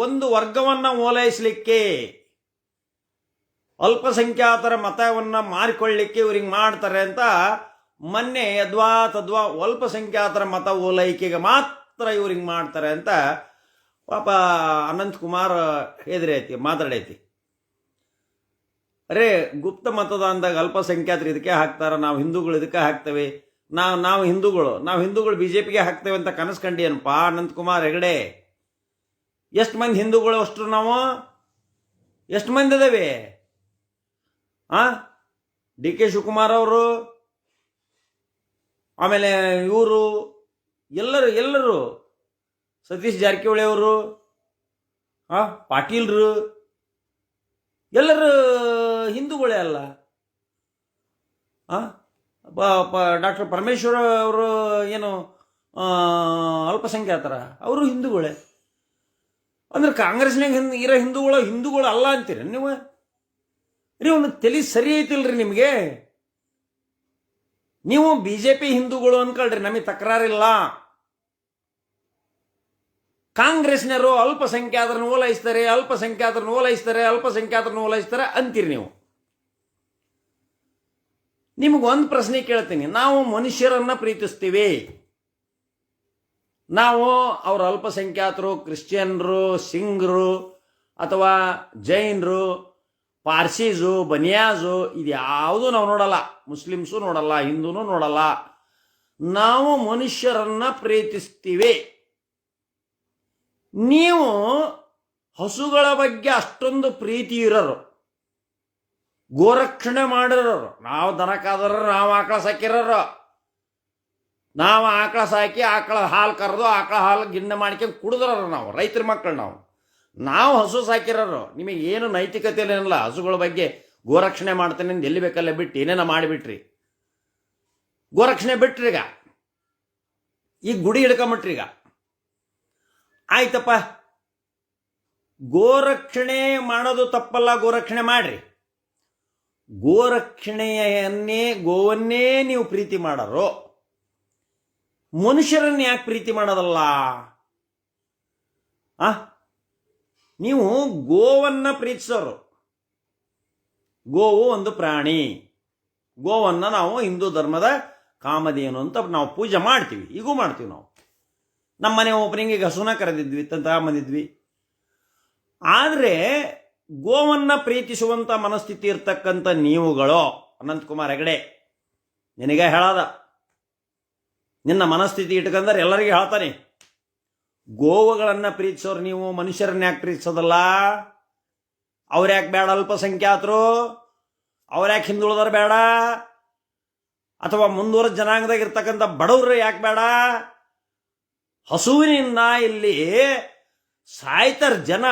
ಒಂದು ವರ್ಗವನ್ನು ಓಲೈಸಲಿಕ್ಕೆ, ಅಲ್ಪಸಂಖ್ಯಾತರ ಮತವನ್ನು ಮಾರಿಕೊಳ್ಳಿಕ್ಕೆ ಇವ್ರಿಗೆ ಮಾಡ್ತಾರೆ ಅಂತ ಮೊನ್ನೆ ಯದ್ವಾ ತದ್ವಾ ಅಲ್ಪಸಂಖ್ಯಾತರ ಮತ ಓಲೈಕೆಗೆ ಮಾತ್ರ ಇವ್ರಿಗೆ ಮಾಡ್ತಾರೆ ಅಂತ ಪಾಪ ಅನಂತಕುಮಾರ್ ಮಾತಾಡೈತಿ. ಅರೇ, ಗುಪ್ತ ಮತದಾನದಾಗ ಅಲ್ಪಸಂಖ್ಯಾತರು ಇದಕ್ಕೆ ಹಾಕ್ತಾರ, ನಾವು ಹಿಂದೂಗಳು ಇದಕ್ಕೆ ಹಾಕ್ತೇವೆ, ನಾವು ಹಿಂದೂಗಳು ಬಿಜೆಪಿಗೆ ಹಾಕ್ತೇವೆ ಅಂತ ಕನಸ್ಕಂಡಿಯನಪ್ಪ ಅನಂತಕುಮಾರ್ ಹೆಗಡೆ. ಎಷ್ಟು ಮಂದಿ ಹಿಂದೂಗಳು ಅಷ್ಟು ನಾವು ಎಷ್ಟು ಮಂದಿ ಅದೇವೆ? ಡಿ ಕೆ ಶಿವಕುಮಾರ್ ಅವರು, ಆಮೇಲೆ ಇವರು ಎಲ್ಲರೂ ಸತೀಶ್ ಜಾರಕಿಹೊಳಿ ಅವರು, ಪಾಟೀಲ್ರು ಎಲ್ಲರೂ ಹಿಂದೂಗಳೇ ಅಲ್ಲ. ಡಾಕ್ಟರ್ ಪರಮೇಶ್ವರ ಅವರು ಏನು ಅಲ್ಪಸಂಖ್ಯಾತರ, ಅವರು ಹಿಂದೂಗಳೇ. ಅಂದ್ರೆ ಕಾಂಗ್ರೆಸ್ನಾಗ ಇರೋ ಹಿಂದೂಗಳು ಅಲ್ಲ ಅಂತೀರ ನೀವು? ಒಂದು ತಲೆ ಸರಿ ಐತಿಲ್ರಿ ನಿಮಗೆ. ನೀವು ಬಿಜೆಪಿ ಹಿಂದೂಗಳು ಅನ್ಕೊಳ್ರಿ, ನಮಗೆ ತಕರಾರಿಲ್ಲ. ಕಾಂಗ್ರೆಸ್ನವರು ಅಲ್ಪಸಂಖ್ಯಾತರನ್ನು ಓಲೈಸ್ತಾರೆ ಅಂತೀರಿ ನೀವು. ನಿಮಗೊಂದು ಪ್ರಶ್ನೆ ಕೇಳ್ತೀನಿ. ನಾವು ಮನುಷ್ಯರನ್ನ ಪ್ರೀತಿಸ್ತೀವಿ. ನಾವು ಅವ್ರ ಅಲ್ಪಸಂಖ್ಯಾತರು, ಕ್ರಿಶ್ಚಿಯನ್ರು, ಸಿಂಗ್ರು ಅಥವಾ ಜೈನರು, ಪಾರ್ಸೀಸು, ಬನಿಯಾಜು ಇದು ಯಾವುದೂ ನಾವು ನೋಡಲ್ಲ. ಮುಸ್ಲಿಮ್ಸು ನೋಡಲ್ಲ, ಹಿಂದೂನು ನೋಡಲ್ಲ. ನಾವು ಮನುಷ್ಯರನ್ನ ಪ್ರೀತಿಸ್ತೀವಿ. ನೀವು ಹಸುಗಳ ಬಗ್ಗೆ ಅಷ್ಟೊಂದು ಪ್ರೀತಿ ಇರೋರು, ಗೋರಕ್ಷಣೆ ಮಾಡಿರೋರು. ನಾವು ದನ ಕಾದರ, ನಾವು ಆಕಳ ಸಾಕಿರೋರು, ನಾವು ಆಕಳ ಸಾಕಿ ಆಕಳ ಹಾಲು ಕರೆದು ಆಕಳ ಹಾಲು ಗಿಣ್ಣೆ ಮಾಡ್ಕೊಂಡು ಕುಡಿದ್ರರು. ನಾವು ರೈತರ ಮಕ್ಕಳು, ನಾವು ಹಸು ಸಾಕಿರೋರು. ನಿಮಗೆ ಏನು ನೈತಿಕತೆ ಏನಿಲ್ಲ. ಹಸುಗಳ ಬಗ್ಗೆ ಗೋರಕ್ಷಣೆ ಮಾಡ್ತೇನೆ ಅಂತ ಎಲ್ಲಿ ಬೇಕಲ್ಲ ಬಿಟ್ಟು ಏನೇನ ಮಾಡಿಬಿಟ್ರಿ. ಗೋರಕ್ಷಣೆ ಬಿಟ್ರಿ. ಈಗ ಗುಡಿ ಹಿಡ್ಕೊಂಬಿಟ್ರಿ. ಈಗ ಆಯ್ತಪ್ಪ, ಗೋರಕ್ಷಣೆ ಮಾಡೋದು ತಪ್ಪಲ್ಲ, ಗೋರಕ್ಷಣೆ ಮಾಡ್ರಿ. ಗೋವನ್ನೇ ನೀವು ಪ್ರೀತಿ ಮಾಡೋರು, ಮನುಷ್ಯರನ್ನ ಯಾಕೆ ಪ್ರೀತಿ ಮಾಡೋದಲ್ಲ? ನೀವು ಗೋವನ್ನ ಪ್ರೀತಿಸೋರು. ಗೋವು ಒಂದು ಪ್ರಾಣಿ. ಗೋವನ್ನ ನಾವು ಹಿಂದೂ ಧರ್ಮದ ಕಾಮಧೇನು ಅಂತ ನಾವು ಪೂಜೆ ಮಾಡ್ತೀವಿ, ಈಗೂ ಮಾಡ್ತೀವಿ. ನಾವು ನಮ್ಮ ಮನೆ ಓಪನಿಂಗಿಗೆ ಹಸುನ ಕರೆದಿದ್ವಿ, ತಗೊಂಬಂದಿದ್ವಿ. ಆದರೆ ಗೋವನ್ನ ಪ್ರೀತಿಸುವಂಥ ಮನಸ್ಥಿತಿ ಇರ್ತಕ್ಕಂಥ ನೀವುಗಳು, ಅನಂತಕುಮಾರ್ ಹೆಗಡೆ, ನಿನಗೆ ಹೇಳದ, ನಿನ್ನ ಮನಸ್ಥಿತಿ ಇಟ್ಕೊಂಡ್ರೆ ಎಲ್ಲರಿಗೂ ಹೇಳ್ತಾನೆ. ಗೋವುಗಳನ್ನು ಪ್ರೀತಿಸೋರು ನೀವು, ಮನುಷ್ಯರನ್ನ ಯಾಕೆ ಪ್ರೀತಿಸೋದಲ್ಲ? ಅವ್ರ್ಯಾಕೆ ಬೇಡ ಅಲ್ಪಸಂಖ್ಯಾತರು? ಅವ್ರ್ಯಾಕೆ ಹಿಂದುಳಿದವ್ರು ಬೇಡ? ಅಥವಾ ಮುಂದುವರೆದ ಜನಾಂಗದಾಗ ಇರ್ತಕ್ಕಂಥ ಬಡವರು ಯಾಕೆ ಬೇಡ? ಹಸುವಿನಿಂದ ಇಲ್ಲಿ ಸಾಯ್ತಾರ ಜನ.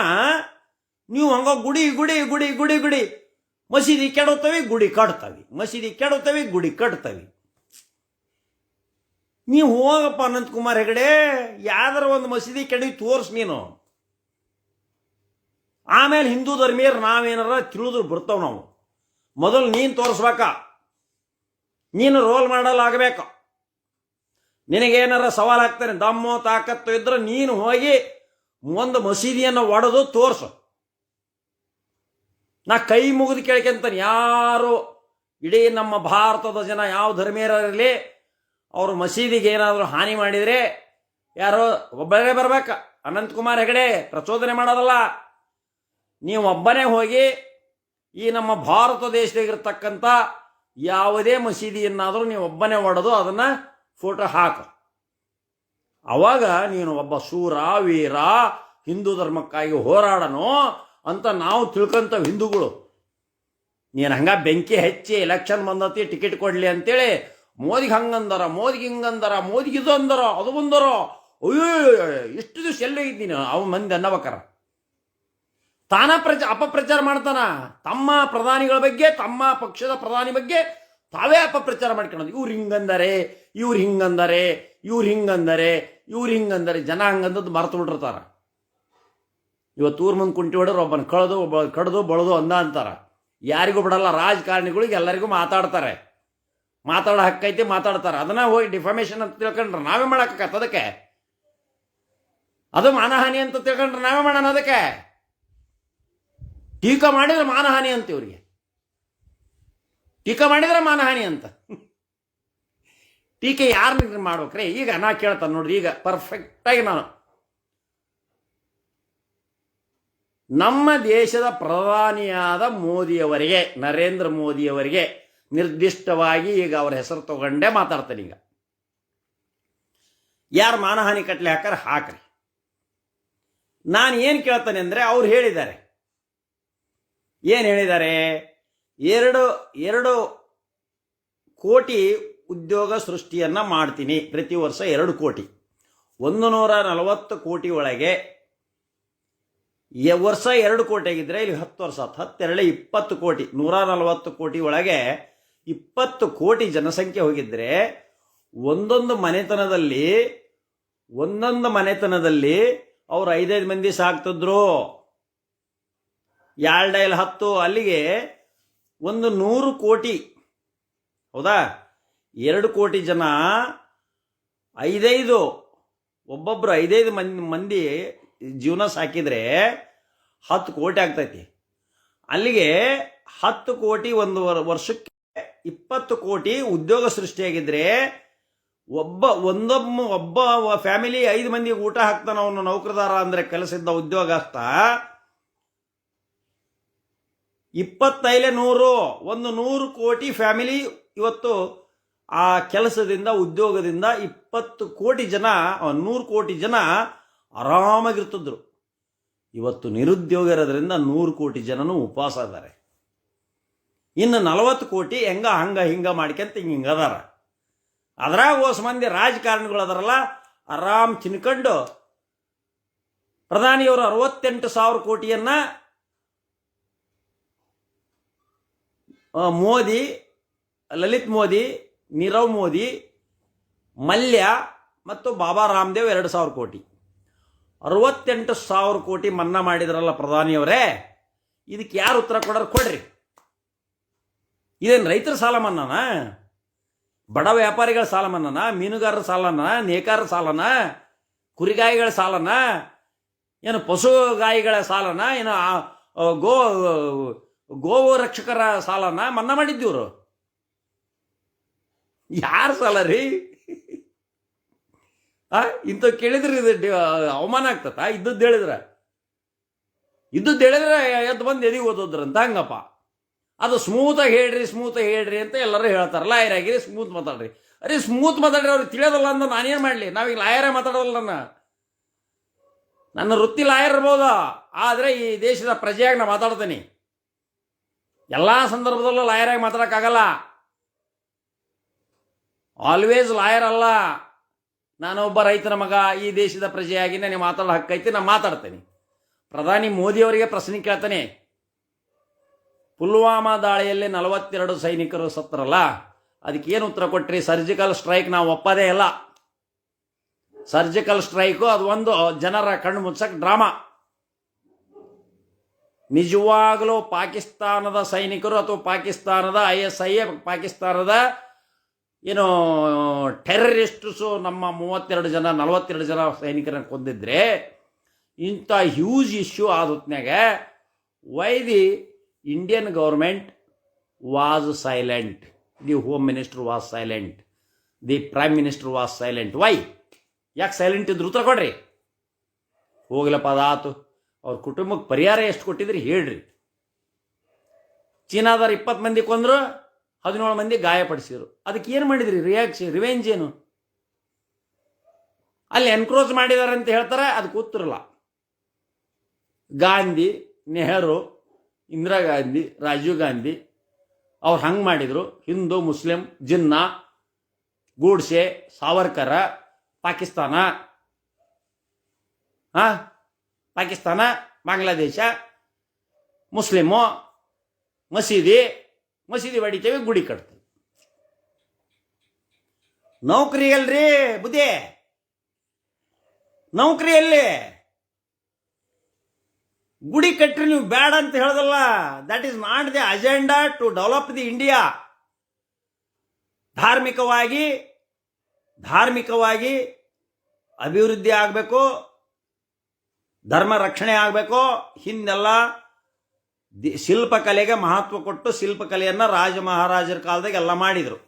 ನೀವು ಹಂಗ ಗುಡಿ ಗುಡಿ ಗುಡಿ ಗುಡಿ ಗುಡಿ ಮಸೀದಿ ಕೆಡುತ್ತವೆ, ಗುಡಿ ಕಟ್ತವೆ, ಮಸೀದಿ ಕೆಡುತ್ತವೆ, ಗುಡಿ ಕಟ್ತವೆ. ನೀವು ಹೋಗಪ್ಪ ಅನಂತಕುಮಾರ್ ಹೆಗಡೆ, ಯಾವ್ದಾರ ಒಂದು ಮಸೀದಿ ಕೆಡಿ ತೋರ್ಸ್ ನೀನು. ಆಮೇಲೆ ಹಿಂದೂ ಧರ್ಮೀಯರು ನಾವೇನಾರ ತಿಳಿದ್ರು ಬರ್ತಾವ. ನಾವು ಮೊದಲು ನೀನು ತೋರಿಸ್ಬೇಕ, ನೀನು ರೋಲ್ ಮಾಡಲ್ ಆಗಬೇಕು. ನಿನಗೇನಾರ ಸವಾಲು ಹಾಕ್ತಾನೆ, ದಮ್ಮು ತಾಕತ್ತು ಇದ್ರೆ ನೀನು ಹೋಗಿ ಒಂದು ಮಸೀದಿಯನ್ನು ಒಡೆದು ತೋರ್ಸು. ನಾ ಕೈ ಮುಗಿದು ಕೇಳ್ಕೊಂತಾನೆ, ಯಾರು ಇಡೀ ನಮ್ಮ ಭಾರತದ ಜನ ಯಾವ ಧರ್ಮೀಯರಲ್ಲಿ ಅವರು ಮಸೀದಿಗೆ ಏನಾದರೂ ಹಾನಿ ಮಾಡಿದರೆ ಯಾರೋ ಒಬ್ಬರೇ ಬರ್ಬೇಕ. ಅನಂತಕುಮಾರ್ ಹೆಗಡೆ ಪ್ರಚೋದನೆ ಮಾಡೋದಲ್ಲ. ನೀವು ಒಬ್ಬನೇ ಹೋಗಿ ಈ ನಮ್ಮ ಭಾರತ ದೇಶದಾಗಿರ್ತಕ್ಕಂಥ ಯಾವುದೇ ಮಸೀದಿಯನ್ನಾದರೂ ನೀವು ಒಬ್ಬನೇ ಒಡೆದು ಅದನ್ನು ಫೋಟೋ ಹಾಕು. ಅವಾಗ ನೀನು ಒಬ್ಬ ಶೂರ ವೀರ, ಹಿಂದೂ ಧರ್ಮಕ್ಕಾಗಿ ಹೋರಾಡನೋ ಅಂತ ನಾವು ತಿಳ್ಕೊಂತವ್ ಹಿಂದೂಗಳು. ನೀನು ಹಂಗ ಬೆಂಕಿ ಹಚ್ಚಿ ಎಲೆಕ್ಷನ್ ಬಂದತಿ ಟಿಕೆಟ್ ಕೊಡ್ಲಿ ಅಂತೇಳಿ ಮೋದಿಗೆ ಹಂಗಂದರ, ಮೋದಿಗೆ ಹಿಂಗಂದರ, ಮೋದಿಗೆ ಇದು ಅಂದರ, ಅದು ಬಂದರೋ, ಅಯ್ಯೋ ಇಷ್ಟು ದಿವಸ ಎಲ್ಲೇ ಇದ್ದೀನಿ ಅವ ಮಂದಿ ಅನ್ನಬೇಕಾರ. ತಾನ ಅಪಪ್ರಚಾರ ಮಾಡ್ತಾನ. ತಮ್ಮ ಪ್ರಧಾನಿಗಳ ಬಗ್ಗೆ, ತಮ್ಮ ಪಕ್ಷದ ಪ್ರಧಾನಿ ಬಗ್ಗೆ ತಾವೇ ಅಪಪ್ರಚಾರ ಮಾಡ್ಕೊಳ್ಳೋದು. ಇವ್ರು ಹಿಂಗಂದರೆ, ಇವ್ರು ಹಿಂಗಂದರೆ, ಇವ್ರು ಹಿಂಗಂದರೆ, ಇವ್ರು ಹಿಂಗಂದರೆ, ಜನ ಹಂಗಂದದ್ದು ಮರೆತು ಬಿಟ್ಟಿರ್ತಾರ. ಇವತ್ತು ಊರ್ ಮುಂದೆ ಕುಂಟಿ ಹೊಡೆದ್ರು ಒಬ್ಬನ ಕಡ್ದು ಬಳದು ಅಂತಾರ. ಯಾರಿಗೂ ಬಿಡಲ್ಲ. ರಾಜಕಾರಣಿಗಳಿಗೆ ಎಲ್ಲರಿಗೂ ಮಾತಾಡ್ತಾರೆ. ಮಾತಾಡೋ ಹಕ್ಕೈತಿ, ಮಾತಾಡ್ತಾರೆ. ಅದನ್ನ ಹೋಗಿ ಡಿಫಾಮೇಷನ್ ಅಂತ ತಿಳ್ಕೊಂಡ್ರೆ ನಾವೇ ಮಾಡಕ್ಕಾಗತ್ತ ಅದಕ್ಕೆ? ಅದು ಮಾನಹಾನಿ ಅಂತ ತಿಳ್ಕೊಂಡ್ರೆ ನಾವೇ ಮಾಡೋಣ. ಅದಕ್ಕೆ ಟೀಕಾ ಮಾಡಿದ್ರೆ ಮಾನಹಾನಿ ಅಂತ ಇವ್ರಿಗೆ, ಟೀಕಾ ಮಾಡಿದ್ರೆ ಮಾನಹಾನಿ ಅಂತ. ಟೀಕೆ ಯಾರನ್ನ ಮಾಡ್ಬೇಕ್ರೆ? ಈಗ ನಾ ಕೇಳ್ತಾನೆ ನೋಡ್ರಿ, ಈಗ ಪರ್ಫೆಕ್ಟಾಗಿ ನಾನು ನಮ್ಮ ದೇಶದ ಪ್ರಧಾನಿಯಾದ ಮೋದಿಯವರಿಗೆ, ನರೇಂದ್ರ ಮೋದಿಯವರಿಗೆ ನಿರ್ದಿಷ್ಟವಾಗಿ ಈಗ ಅವರ ಹೆಸರು ತಗೊಂಡೇ ಮಾತಾಡ್ತಾನೆ. ಈಗ ಯಾರು ಮಾನಹಾನಿ ಕಟ್ಲೆ ಹಾಕ್ರಿ. ನಾನು ಏನು ಕೇಳ್ತಾನೆ ಅಂದರೆ, ಅವ್ರು ಹೇಳಿದ್ದಾರೆ, ಏನು ಹೇಳಿದ್ದಾರೆ? ಎರಡು ಕೋಟಿ ಉದ್ಯೋಗ ಸೃಷ್ಟಿಯನ್ನು ಮಾಡ್ತೀನಿ ಪ್ರತಿ ವರ್ಷ. 2 ಕೋಟಿ, 140 ಕೋಟಿ ಒಳಗೆ ವರ್ಷ 2 ಕೋಟಿ ಆಗಿದ್ರೆ ಇಲ್ಲಿ 10 ವರ್ಷ, 10 20 ಕೋಟಿ, 140 ಕೋಟಿ ಒಳಗೆ 20 ಕೋಟಿ ಜನಸಂಖ್ಯೆ ಹೋಗಿದ್ರೆ ಒಂದೊಂದು ಮನೆತನದಲ್ಲಿ ಅವ್ರು 5 ಮಂದಿ ಸಾಕ್ತಿದ್ರು. 2 10 ಅಲ್ಲಿಗೆ 100 ಕೋಟಿ, ಹೌದಾ? 2 ಕೋಟಿ ಜನ 5 ಒಬ್ಬೊಬ್ರು 5 ಮಂದಿ ಜೀವನ ಸಾಕಿದ್ರೆ 10 ಕೋಟಿ ಆಗ್ತೈತಿ. ಅಲ್ಲಿಗೆ 10 ಕೋಟಿ ಒಂದು ವರ್ಷಕ್ಕೆ 20 ಕೋಟಿ ಉದ್ಯೋಗ ಸೃಷ್ಟಿಯಾಗಿದ್ರೆ ಒಬ್ಬ ಫ್ಯಾಮಿಲಿ 5 ಮಂದಿಗೆ ಊಟ ಹಾಕ್ತಾನ. ಅವನು ನೌಕರದಾರ ಅಂದ್ರೆ ಕೆಲಸದ ಉದ್ಯೋಗಸ್ಥ. 25 100 ಕೋಟಿ ಫ್ಯಾಮಿಲಿ ಇವತ್ತು ಆ ಕೆಲಸದಿಂದ, ಉದ್ಯೋಗದಿಂದ 20 ಕೋಟಿ ಜನ, 100 ಕೋಟಿ ಜನ ಆರಾಮಾಗಿರ್ತಿದ್ರು. ಇವತ್ತು ನಿರುದ್ಯೋಗ ಇರೋದ್ರಿಂದ 100 ಕೋಟಿ ಜನನು ಉಪವಾಸ ಇದ್ದಾರೆ. ಇನ್ನು 40 ಕೋಟಿ ಹಂಗ ಮಾಡ್ಕೊಂತ ಹಿಂಗದಾರ. ಅದ್ರಾಗ ಓಸ್ ಮಂದಿ ರಾಜಕಾರಣಿಗಳು ಅದಾರಲ್ಲ, ಆರಾಮ್ ತಿನ್ಕೊಂಡು ಪ್ರಧಾನಿಯವರು 68,000 ಕೋಟಿಯನ್ನ ಮೋದಿ, ಲಲಿತ್ ಮೋದಿ, ನೀರವ್ ಮೋದಿ, ಮಲ್ಯ ಮತ್ತು ಬಾಬಾ ರಾಮದೇವ್ 2,000 ಕೋಟಿ, 68,000 ಕೋಟಿ ಮನ್ನಾ ಮಾಡಿದ್ರಲ್ಲ ಪ್ರಧಾನಿಯವರೇ. ಇದಕ್ಕೆ ಯಾರು ಉತ್ತರ ಕೊಡೋರು? ಕೊಡ್ರಿ. ಇದೇನು ರೈತರ ಸಾಲ ಮನ್ನಾನ? ಬಡ ವ್ಯಾಪಾರಿಗಳ ಸಾಲ ಮನ್ನಾನ? ಮೀನುಗಾರರ ಸಾಲನ? ನೇಕಾರರ ಸಾಲನ? ಕುರಿಗಾಯಿಗಳ ಸಾಲನ? ಏನು ಪಶುಗಾಯಿಗಳ ಸಾಲನ? ಏನು ಗೋವು ರಕ್ಷಕರ ಸಾಲನ ಮನ್ನಾ ಮಾಡಿದ್ದೀವ್ರು? ಯಾರ ಸಾಲ ರೀ? ಇಂಥ ಕೇಳಿದ್ರೆ ಇದು ಅವಮಾನ ಆಗ್ತತ? ಇದ್ದದ್ದು ಹೇಳಿದ್ರೆ ಎದ್ದು ಬಂದು ಎದಿಗೆ ಓದೋದ್ರಂತ ಹಂಗಪ್ಪ. ಅದು ಸ್ಮೂತಾಗಿ ಹೇಳ್ರಿ ಅಂತ ಎಲ್ಲರೂ ಹೇಳ್ತಾರೆ. ಲಾಯರ್ ಆಗಿರಿ, ಸ್ಮೂತ್ ಮಾತಾಡ್ರಿ. ಅರೆ ಸ್ಮೂತ್ ಮಾತಾಡ್ರಿ, ಅವ್ರಿಗೆ ತಿಳಿಯೋದಲ್ಲ ಅಂತ ನಾನೇನು ಮಾಡಲಿ? ನಾವೀಗ ಲಾಯರೇ ಮಾತಾಡೋಲ್ಲ. ನನ್ನ ವೃತ್ತಿ ಲಾಯರ್ ಇರ್ಬೋದ, ಆದರೆ ಈ ದೇಶದ ಪ್ರಜೆಯಾಗಿ ನಾ ಮಾತಾಡ್ತೀನಿ. ಎಲ್ಲ ಸಂದರ್ಭದಲ್ಲೂ ಲಾಯರಾಗಿ ಮಾತಾಡೋಕ್ಕಾಗಲ್ಲ. ಆಲ್ವೇಸ್ ಲಾಯರ್ ಅಲ್ಲ. ನಾನೊಬ್ಬ ರೈತನ ಮಗ, ಈ ದೇಶದ ಪ್ರಜೆಯಾಗಿ ನನಗೆ ಮಾತಾಡೋ ಹಕ್ಕೈತಿ, ನಾನು ಮಾತಾಡ್ತೇನೆ. ಪ್ರಧಾನಿ ಮೋದಿಯವರಿಗೆ ಪ್ರಶ್ನೆ ಕೇಳ್ತಾನೆ. ಪುಲ್ವಾಮಾ ದಾಳಿಯಲ್ಲಿ 42 ಸೈನಿಕರು ಸತ್ತರಲ್ಲ, ಅದಕ್ಕೆ ಏನು ಉತ್ತರ ಕೊಟ್ರಿ? ಸರ್ಜಿಕಲ್ ಸ್ಟ್ರೈಕ್ ನಾವು ಒಪ್ಪದೇ ಇಲ್ಲ. ಸರ್ಜಿಕಲ್ ಸ್ಟ್ರೈಕು ಅದು ಒಂದು ಜನರ ಕಣ್ಣು ಮುಚ್ಚಕ್ಕೆ ಡ್ರಾಮಾ. ನಿಜವಾಗಲೂ ಪಾಕಿಸ್ತಾನದ ಸೈನಿಕರು ಅಥವಾ ಪಾಕಿಸ್ತಾನದ ISI, ಪಾಕಿಸ್ತಾನದ ಏನು ಟೆರರಿಸ್ಟ್ಸು ನಮ್ಮ 42 ಜನ ಸೈನಿಕರನ್ನು ಕೊಂದಿದ್ರೆ ಇಂಥ ಹ್ಯೂಜ್ ಇಶ್ಯೂ ಆದ ಹೊತ್ನ್ಯಾಗ why the Indian government was silent? The home minister was silent, the prime minister was silent. Why? ಯಾಕೆ ಸೈಲೆಂಟ್ ಇದ್ರು? ಉತ್ತರ ಕೊಡ್ರಿ. ಹೋಗ್ಲಪ್ಪ ಅದಾತು. ಅವ್ರ ಕುಟುಂಬಕ್ಕೆ ಪರಿಹಾರ ಎಷ್ಟು ಕೊಟ್ಟಿದ್ರಿ ಹೇಳ್ರಿ. ಚೀನಾದವ್ರು 20 ಮಂದಿ ಕೊಂದ್ರು, 17 ಮಂದಿ ಗಾಯಪಡಿಸಿದ್ರು. ಅದಕ್ಕೆ ಏನು ಮಾಡಿದ್ರಿ? ರಿವೆಂಜ್ ಏನು? ಅಲ್ಲಿ ಎನ್ಕ್ರೋಚ್ ಮಾಡಿದಾರೆ ಅಂತ ಹೇಳ್ತಾರೆ, ಅದಕ್ಕೆ ಉತ್ತರಲ್ಲ. ಗಾಂಧಿ, ನೆಹರು, ಇಂದಿರಾ ಗಾಂಧಿ, ರಾಜೀವ್ ಗಾಂಧಿ ಅವ್ರು ಹಂಗೆ ಮಾಡಿದರು. ಹಿಂದೂ, ಮುಸ್ಲಿಂ, ಜಿನ್ನಾ, ಗೂಡ್ಸೆ, ಸಾವರ್ಕರ, ಪಾಕಿಸ್ತಾನ, ಬಾಂಗ್ಲಾದೇಶ, ಮುಸ್ಲಿಮು, ಮಸೀದಿ ಹೊಡಿತೇವೆ, ಗುಡಿ ಕಟ್ತೇವೆ. ನೌಕರಿ ಅಲ್ರಿ ಬುದ್ಧಿ, ನೌಕರಿಯಲ್ಲಿ ಗುಡಿ ಕಟ್ಟ್ರಿ ನೀವು ಬೇಡ ಅಂತ ಹೇಳೋದಲ್ಲ. That is not the agenda to develop the India. ಧಾರ್ಮಿಕವಾಗಿ ಅಭಿವೃದ್ಧಿ ಆಗಬೇಕು, ಧರ್ಮ ರಕ್ಷಣೆ ಆಗಬೇಕು. ಹಿಂದೆಲ್ಲ ಶಿಲ್ಪಕಲೆಗೆ ಮಹತ್ವ ಕೊಟ್ಟು ಶಿಲ್ಪಕಲೆಯನ್ನು ರಾಜ ಮಹಾರಾಜರ ಕಾಲದಾಗ ಎಲ್ಲ ಮಾಡಿದರು.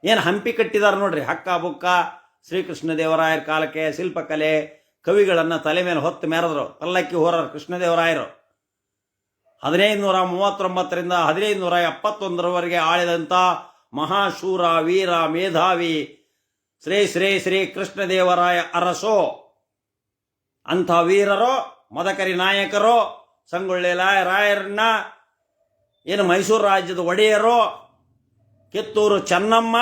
ಏನು ಹಂಪಿ ಕಟ್ಟಿದಾರೆ ನೋಡ್ರಿ, ಹಕ್ಕ ಬುಕ್ಕ. ಶ್ರೀಕೃಷ್ಣ ದೇವರಾಯರ ಕಾಲಕ್ಕೆ ಶಿಲ್ಪಕಲೆ ಕವಿಗಳನ್ನು ತಲೆ ಮೇಲೆ ಹೊತ್ತು ಮೆರೆದ್ರು. ಪಲ್ಲಕ್ಕಿ ಹೋರರು ಕೃಷ್ಣದೇವರಾಯರು 1539ರಿಂದ 1571ರವರೆಗೆ ಆಳಿದಂಥ ಮಹಾಶೂರ, ವೀರ, ಮೇಧಾವಿ ಶ್ರೀ ಶ್ರೀ ಶ್ರೀ ಕೃಷ್ಣದೇವರಾಯ ಅರಸೋ. ಅಂಥ ವೀರರು, ಮದಕರಿ ನಾಯಕರು, ಸಂಗೊಳ್ಳಿ ರಾಯರನ್ನ, ಏನು ಮೈಸೂರು ರಾಜ್ಯದ ಒಡೆಯರು, ಕಿತ್ತೂರು ಚೆನ್ನಮ್ಮ,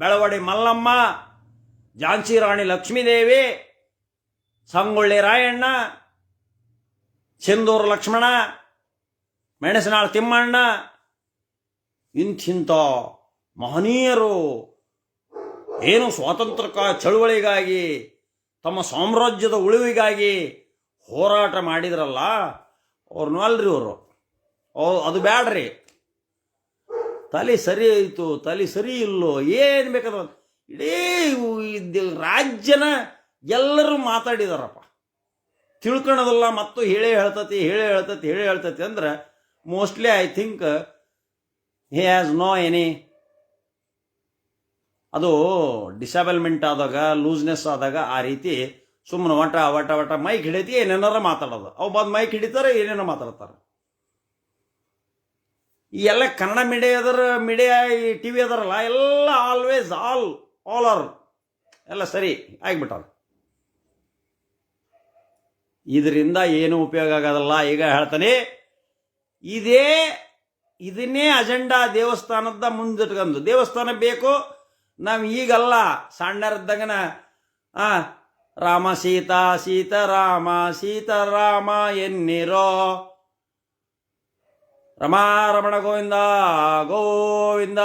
ಬೆಳವಡಿ ಮಲ್ಲಮ್ಮ, ಝಾನ್ಸಿ ರಾಣಿ ಲಕ್ಷ್ಮೀದೇವಿ, ಸಂಗೊಳ್ಳಿ ರಾಯಣ್ಣ, ಸಿಂಧೂರು ಲಕ್ಷ್ಮಣ, ಮೆಣಸನಾಳ್ ತಿಮ್ಮಣ್ಣ, ಇಂಥಿಂಥ ಮಹನೀಯರು ಏನು ಸ್ವಾತಂತ್ರ್ಯ ಚಳುವಳಿಗಾಗಿ, ತಮ್ಮ ಸಾಮ್ರಾಜ್ಯದ ಉಳಿವಿಗಾಗಿ ಹೋರಾಟ ಮಾಡಿದ್ರಲ್ಲ, ಅವ್ರನ್ನೂ ಅಲ್ರಿ ಅವರು. ಅದು ಬ್ಯಾಡ್ರಿ. ತಲೆ ಸರಿ ಆಯಿತು, ತಲೆ ಸರಿ ಇಲ್ಲೋ, ಏನು ಬೇಕಾದ ಇಡೀ ರಾಜ್ಯನ ಎಲ್ಲರೂ ಮಾತಾಡಿದಾರಪ್ಪ. ತಿಳ್ಕೊಳೋದಲ್ಲ, ಮತ್ತು ಹೇಳೇ ಹೇಳ್ತತಿ ಅಂದ್ರೆ mostly I think he has no any, ಅದು ಡಿಸೇಬಲ್ಮೆಂಟ್ ಆದಾಗ, ಲೂಸ್ನೆಸ್ ಆದಾಗ ಆ ರೀತಿ ಸುಮ್ಮನೆ ವಟ ಮೈಕ್ ಹಿಡಿತಿ ಏನೇನಾರ ಮಾತಾಡೋದು. ಅವು ಬಂದು ಮೈಕ್ ಹಿಡಿತಾರೆ, ಏನೇನೋ ಮಾತಾಡ್ತಾರೆ. ಈ ಎಲ್ಲ ಕನ್ನಡ ಮೀಡಿಯಾ ಈ ಟಿ ವಿ ಅದಾರಲ್ಲ, ಎಲ್ಲ ಆಲ್ವೇಸ್ ಆಲ್ ಆರ್ ಎಲ್ಲ ಸರಿ ಆಗಿಬಿಟ್ಟಾರ. ಇದರಿಂದ ಏನು ಉಪಯೋಗ ಆಗೋದಲ್ಲ. ಈಗ ಹೇಳ್ತಾನೆ, ಇದನ್ನೇ ಅಜೆಂಡಾ ದೇವಸ್ಥಾನದ ಮುಂದಿಟ್ಕೊಂಡು, ದೇವಸ್ಥಾನ ಬೇಕು ನಾವು ಈಗಲ್ಲ, ಸಣ್ಣರಿದ್ದಾಗನ ರಾಮ ಸೀತಾ ಸೀತಾರಾಮ ಸೀತಾರಾಮ ಎನ್ನಿರೋ, ರಮಾರಮಣ ಗೋವಿಂದ ಗೋವಿಂದ,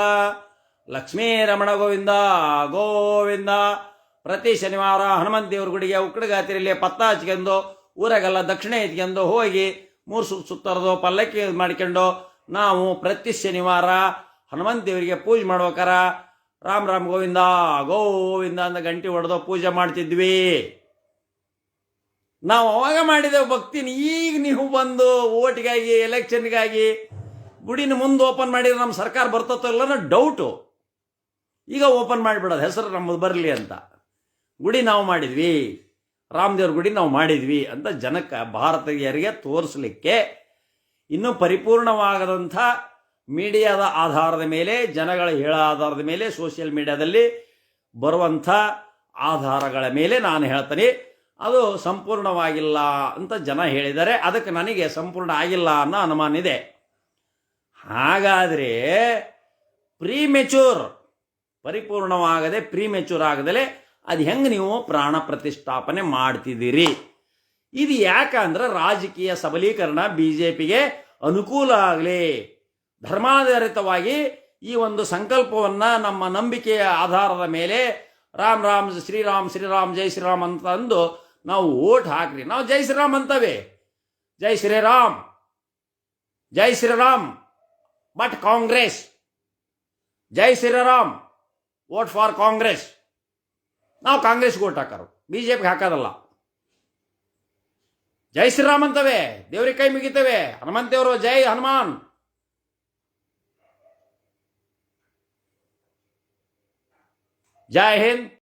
ಲಕ್ಷ್ಮೀ ರಮಣ ಗೋವಿಂದ ಗೋವಿಂದ. ಪ್ರತಿ ಶನಿವಾರ ಹನುಮಂತ ದೇವ್ರ ಗುಡಿಗೆ ಉಕ್ಕಡಗಾತಿರಲ್ಲಿ ಪತ್ತ ಹಚ್ಕೊಂಡು ಊರಾಗೆಲ್ಲ ದಕ್ಷಿಣ ಎತ್ಕೊಂಡು ಹೋಗಿ 3 ಸುತ್ತರದು ಪಲ್ಲಕ್ಕಿ ಮಾಡ್ಕೊಂಡು ನಾವು ಪ್ರತಿ ಶನಿವಾರ ಹನುಮಂತ ದೇವರಿಗೆ ಪೂಜೆ ಮಾಡ್ಬೇಕಾರ ರಾಮ್ ರಾಮ್ ಗೋವಿಂದ ಗೋವಿಂದ ಅಂತ ಗಂಟೆ ಹೊಡೆದು ಪೂಜೆ ಮಾಡ್ತಿದ್ವಿ. ನಾವು ಅವಾಗ ಮಾಡಿದೆವು ಭಕ್ತಿನ. ಈಗ ನೀವು ಬಂದು ಓಟ್ಗಾಗಿ, ಎಲೆಕ್ಷನ್ಗಾಗಿ ಗುಡಿನ ಮುಂದೆ ಓಪನ್ ಮಾಡಿದ್ರೆ ನಮ್ಮ ಸರ್ಕಾರ ಬರ್ತತ್ತೋ ಇಲ್ಲ ಡೌಟು. ಈಗ ಓಪನ್ ಮಾಡಿಬಿಡೋದು, ಹೆಸರು ನಮ್ಮದು ಬರಲಿ ಅಂತ. ಗುಡಿ ನಾವು ಮಾಡಿದ್ವಿ, ರಾಮದೇವ್ರ ಗುಡಿ ನಾವು ಮಾಡಿದ್ವಿ ಅಂತ ಜನಕ್ಕೆ, ಭಾರತೀಯರಿಗೆ ತೋರಿಸಲಿಕ್ಕೆ ಇನ್ನೂ ಪರಿಪೂರ್ಣವಾಗದಂಥ ಮೀಡಿಯಾದ ಆಧಾರದ ಮೇಲೆ, ಜನಗಳ ಹೇಳ ಆಧಾರದ ಮೇಲೆ, ಸೋಷಿಯಲ್ ಮೀಡಿಯಾದಲ್ಲಿ ಬರುವಂಥ ಆಧಾರಗಳ ಮೇಲೆ ನಾನು ಹೇಳ್ತೀನಿ ಅದು ಸಂಪೂರ್ಣವಾಗಿಲ್ಲ ಅಂತ ಜನ ಹೇಳಿದ್ದಾರೆ. ಅದಕ್ಕೆ ನನಗೆ ಸಂಪೂರ್ಣ ಆಗಿಲ್ಲ ಅನ್ನೋ ಅನುಮಾನ ಇದೆ. ಹಾಗಾದರೆ ಪರಿಪೂರ್ಣವಾಗದೆ ಪ್ರೀಮೆಚೂರ್ ಆಗದಲೇ ಅದು ಹೆಂಗೆ ನೀವು ಪ್ರಾಣ ಪ್ರತಿಷ್ಠಾಪನೆ ಮಾಡ್ತಿದ್ದೀರಿ? ಇದು ಯಾಕಂದ್ರೆ ರಾಜಕೀಯ ಸಬಲೀಕರಣ, BJPಗೆ ಅನುಕೂಲ ಆಗಲಿ, ಧರ್ಮಾಧಾರಿತವಾಗಿ ಈ ಒಂದು ಸಂಕಲ್ಪವನ್ನು ನಮ್ಮ ನಂಬಿಕೆಯ ಆಧಾರದ ಮೇಲೆ ರಾಮ್ ರಾಮ್ ಶ್ರೀರಾಮ್ ಶ್ರೀರಾಮ್ ಜೈ ಶ್ರೀರಾಮ್ ಅಂತ ಅಂದು ನಾವು ಓಟ್ ಹಾಕ್ರಿ. ನಾವು ಜೈ ಶ್ರೀರಾಮ್ ಅಂತವೆ, ಜೈ ಶ್ರೀರಾಮ್ ಜೈ ಶ್ರೀರಾಮ್, ಬಟ್ ಕಾಂಗ್ರೆಸ್ ಜೈ ಶ್ರೀರಾಮ್, ವೋಟ್ ಫಾರ್ ಕಾಂಗ್ರೆಸ್. ನಾವು ಕಾಂಗ್ರೆಸ್ಗೆ ಓಟ್ ಹಾಕೋರು, BJPಗೆ ಹಾಕೋದಲ್ಲ. ಜೈ ಶ್ರೀರಾಮ್ ಅಂತವೆ, ದೇವ್ರಿಗೆ ಕೈ ಮುಗಿತವೆ, ಹನುಮಂತ ದೇವರು ಜೈ ಹನುಮಾನ್. ಜೈ ಹಿಂದ್.